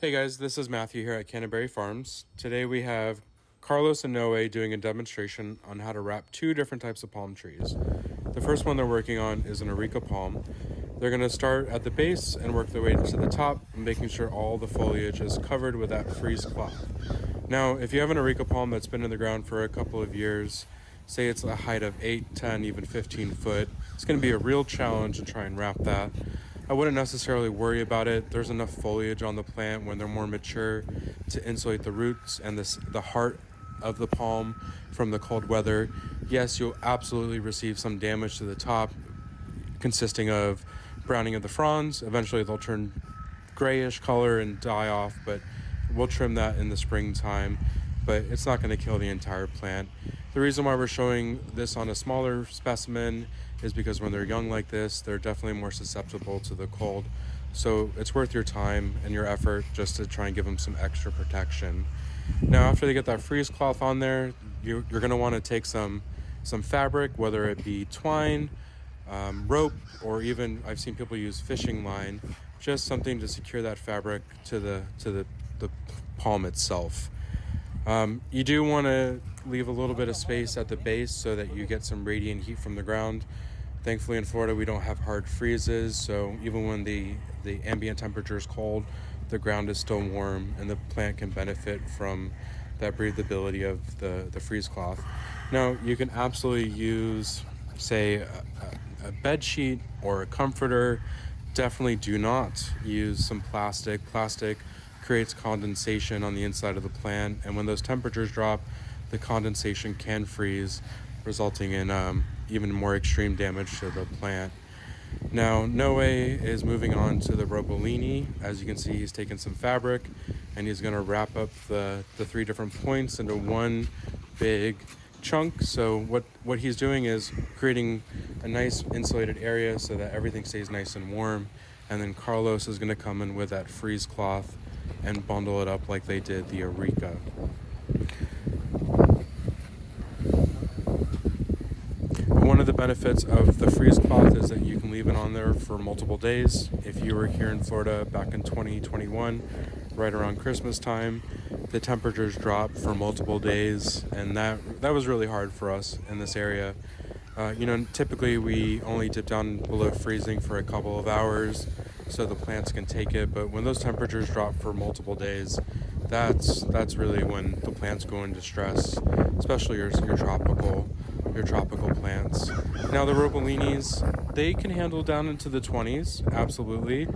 Hey guys, this is Matthew here at Canterbury Farms. Today we have Carlos and Noe doing a demonstration on how to wrap two different types of palm trees. The first one they're working on is an Areca palm. They're going to start at the base and work their way to the top, making sure all the foliage is covered with that freeze cloth. Now, if you have an Areca palm that's been in the ground for a couple of years, say it's a height of 8, 10, even 15 foot, it's going to be a real challenge to try and wrap that. I wouldn't necessarily worry about it. There's enough foliage on the plant when they're more mature to insulate the roots and the heart of the palm from the cold weather. Yes, you'll absolutely receive some damage to the top, consisting of browning of the fronds. Eventually they'll turn grayish color and die off, but we'll trim that in the springtime, but it's not going to kill the entire plant. The reason why we're showing this on a smaller specimen is because when they're young like this, they're definitely more susceptible to the cold. So it's worth your time and your effort just to try and give them some extra protection. Now, after they get that freeze cloth on there, you're going to want to take some fabric, whether it be twine, rope, or even I've seen people use fishing line, just something to secure that fabric to the palm itself. You do want to leave a little bit of space at the base so that you get some radiant heat from the ground. Thankfully in Florida we don't have hard freezes, so even when the ambient temperature is cold, the ground is still warm and the plant can benefit from that breathability of the freeze cloth. Now you can absolutely use, say, a bed sheet or a comforter. Definitely do not use some plastic. Plastic creates condensation on the inside of the plant, and when those temperatures drop, the condensation can freeze, resulting in even more extreme damage to the plant. Now, Noe is moving on to the Robellini. As you can see, he's taken some fabric and he's going to wrap up the three different points into one big chunk. So what he's doing is creating a nice insulated area so that everything stays nice and warm, and then Carlos is going to come in with that freeze cloth and bundle it up like they did the Areca. One of the benefits of the freeze cloth is that you can leave it on there for multiple days. If you were here in Florida back in 2021, right around Christmas time, the temperatures dropped for multiple days, and that was really hard for us in this area. Typically we only dip down below freezing for a couple of hours so the plants can take it, but when those temperatures drop for multiple days, that's really when the plants go into stress, especially your tropical plants. Now the Robellinis, they can handle down into the 20s, absolutely.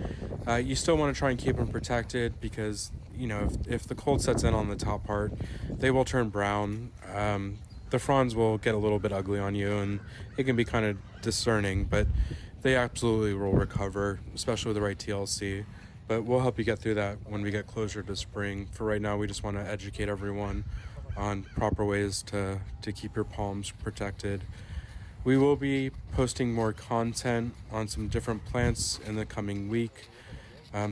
You still want to try and keep them protected because, if the cold sets in on the top part, they will turn brown. The fronds will get a little bit ugly on you and it can be kind of discerning, but they absolutely will recover, especially with the right TLC. But we'll help you get through that when we get closer to spring. For right now, we just want to educate everyone on proper ways to keep your palms protected. We will be posting more content on some different plants in the coming week.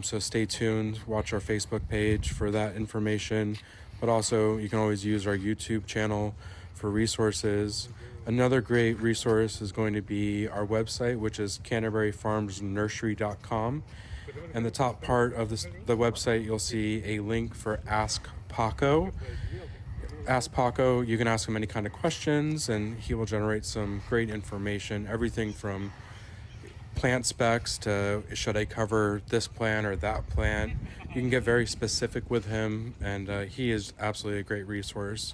So stay tuned, watch our Facebook page for that information. But also you can always use our YouTube channel for resources. Another great resource is going to be our website, which is canterburyfarmsnursery.com. And the top part of the website, you'll see a link for Ask Paco. Ask Paco, you can ask him any kind of questions and he will generate some great information, everything from plant specs to should I cover this plant or that plant. You can get very specific with him, and he is absolutely a great resource.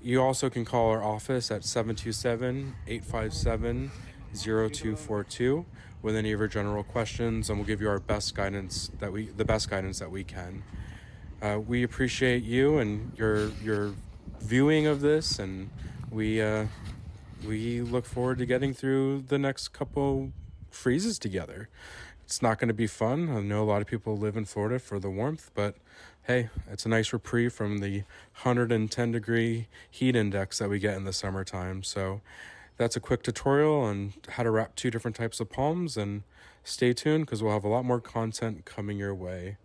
You also can call our office at 727-857-0242 with any of your general questions, and we'll give you our best guidance the best guidance that we can. We appreciate you and your viewing of this, and we look forward to getting through the next couple freezes together. It's not going to be fun. I know a lot of people live in Florida for the warmth, but hey, it's a nice reprieve from the 110-degree heat index that we get in the summertime. So that's a quick tutorial on how to wrap two different types of palms, and stay tuned because we'll have a lot more content coming your way.